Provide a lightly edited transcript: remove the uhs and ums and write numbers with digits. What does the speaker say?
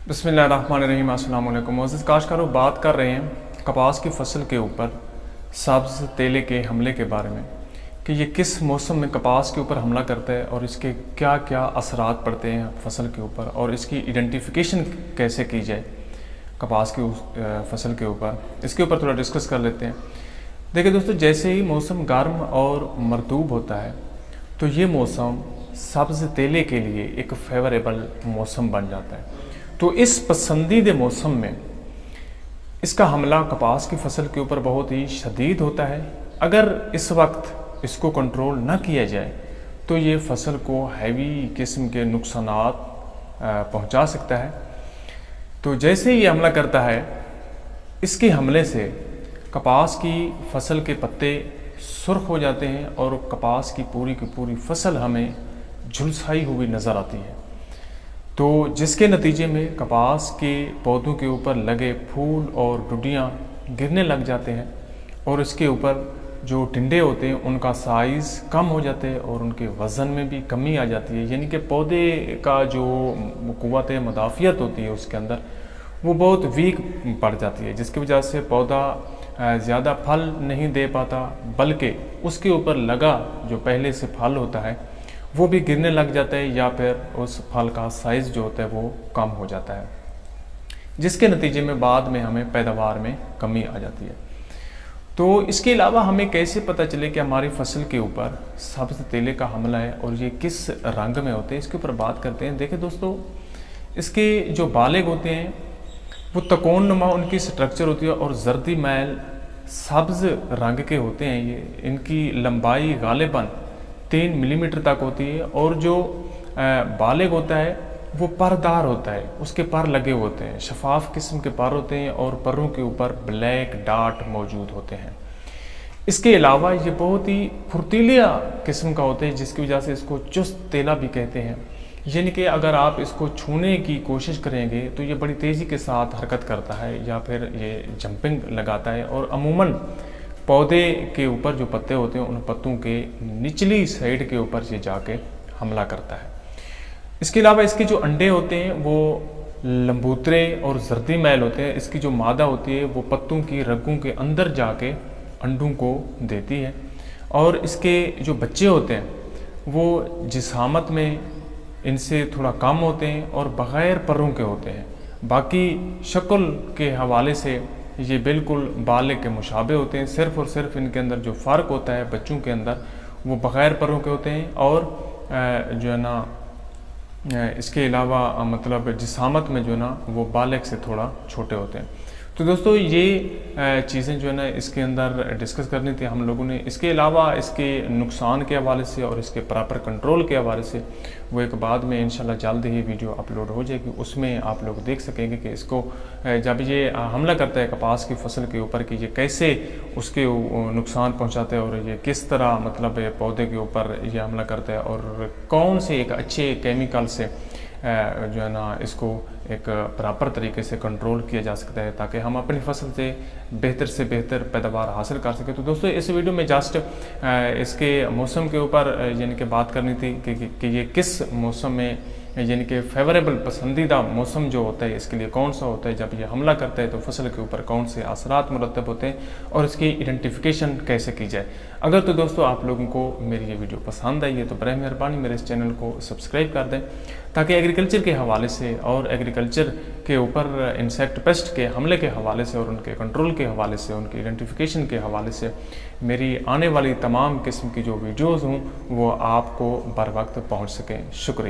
बिस्मिल्लाहिर्रहमानिर्रहीम। अस्सलाम वालेकुम। मोअज़्ज़िज़ काश्तकारों, बात कर रहे हैं कपास की फसल के ऊपर सब्ज़ तेले के हमले के बारे में कि ये किस मौसम में कपास के ऊपर हमला करता है और इसके क्या क्या असरात पड़ते हैं फसल के ऊपर और इसकी आइडेंटिफिकेशन कैसे की जाए कपास की फसल के ऊपर। इसके ऊपर थोड़ा डिस्कस कर लेते हैं। देखिए दोस्तों, जैसे ही मौसम गर्म और मरतूब होता है तो ये मौसम सब्ज़ तेले के लिए एक फेवरेबल मौसम बन जाता है। तो इस पसंदीदा मौसम में इसका हमला कपास की फसल के ऊपर बहुत ही शदीद होता है। अगर इस वक्त इसको कंट्रोल ना किया जाए तो ये फसल को हैवी किस्म के नुकसानात पहुंचा सकता है। तो जैसे ही ये हमला करता है, इसके हमले से कपास की फसल के पत्ते सुर्ख हो जाते हैं और कपास की पूरी फसल हमें झुलसाई हुई नज़र आती है। तो जिसके नतीजे में कपास के पौधों के ऊपर लगे फूल और डुडियाँ गिरने लग जाते हैं और इसके ऊपर जो टिंडे होते हैं उनका साइज़ कम हो जाते हैं और उनके वज़न में भी कमी आ जाती है। यानी कि पौधे का जो क़ुव्वत मुदाफ़ियत होती है उसके अंदर वो बहुत वीक पड़ जाती है, जिसकी वजह से पौधा ज़्यादा फल नहीं दे पाता, बल्कि उसके ऊपर लगा जो पहले से फल होता है वो भी गिरने लग जाता है या फिर उस फल का साइज़ जो होता है वो कम हो जाता है, जिसके नतीजे में बाद में हमें पैदावार में कमी आ जाती है। तो इसके अलावा हमें कैसे पता चले कि हमारी फसल के ऊपर सब्ज़ तेले का हमला है और ये किस रंग में होते हैं, इसके ऊपर बात करते हैं। देखिए दोस्तों, इसके जो बालेग होते हैं वो तकोन नुमा उनकी स्ट्रक्चर होती है और जर्दी मैल सब्ज़ रंग के होते हैं। ये इनकी लंबाई गालिबन 3 मिलीमीटर तक होती है और जो बालेग होता है वो परदार होता है, उसके पर लगे होते हैं, शफाफ किस्म के पर होते हैं और परों के ऊपर ब्लैक डाट मौजूद होते हैं। इसके अलावा ये बहुत ही फुर्तीला किस्म का होता है, जिसकी वजह से इसको चुस्त तेला भी कहते हैं। यानी कि अगर आप इसको छूने की कोशिश करेंगे तो ये बड़ी तेज़ी के साथ हरकत करता है या फिर ये जंपिंग लगाता है और अमूमन पौधे के ऊपर जो पत्ते होते हैं उन पत्तों के निचली साइड के ऊपर ये जाके हमला करता है। इसके अलावा इसके जो अंडे होते हैं वो लंबूतरे और जर्दी मैल होते हैं। इसकी जो मादा होती है वो पत्तों की रगों के अंदर जाके अंडों को देती है और इसके जो बच्चे होते हैं वो जिसामत में इनसे थोड़ा कम होते हैं और बग़ैर परों के होते हैं। बाकी शक्ल के हवाले से ये बिल्कुल बालेग के मुशाबे होते हैं। सिर्फ़ और सिर्फ इनके अंदर जो फ़र्क होता है बच्चों के अंदर वो बग़ैर परों के होते हैं और जो है ना इसके अलावा मतलब जिसामत में जो है ना वो बालेग से थोड़ा छोटे होते हैं। तो दोस्तों, ये चीज़ें जो है ना इसके अंदर डिस्कस करनी थी हम लोगों ने। इसके अलावा इसके नुकसान के हवाले से और इसके प्रॉपर कंट्रोल के हवाले से वो एक बाद में इंशाल्लाह जल्द ही वीडियो अपलोड हो जाएगी, उसमें आप लोग देख सकेंगे कि इसको जब ये हमला करता है कपास की फसल के ऊपर कि ये कैसे उसके नुकसान पहुंचाता है और ये किस तरह मतलब पौधे के ऊपर ये हमला करता है और कौन से एक अच्छे केमिकल से जो है ना इसको एक प्रॉपर तरीके से कंट्रोल किया जा सकता है ताकि हम अपनी फसल से बेहतर पैदावार हासिल कर सकें। तो दोस्तों, इस वीडियो में जस्ट इसके मौसम के ऊपर यानी कि बात करनी थी कि ये किस मौसम में यानी कि फेवरेबल पसंदीदा मौसम जो होता है इसके लिए कौन सा होता है, जब ये हमला करता है तो फसल के ऊपर कौन से असरात मुरतब होते हैं और इसकी आइडेंटिफिकेशन कैसे की जाए। अगर तो दोस्तों आप लोगों को मेरी ये वीडियो पसंद आई है तो बराए मेहरबानी मेरे इस चैनल को सब्सक्राइब कर दें ताकि एग्रीकल्चर के हवाले से और एग्रीकल्चर के ऊपर इंसेक्ट पेस्ट के हमले के हवाले से और उनके कंट्रोल के हवाले से, उनकी आइडेंटिफिकेशन के हवाले से मेरी आने वाली तमाम किस्म की जो वीडियोज़ हों वो आपको बर वक्त पहुँच सकें। शुक्रिया।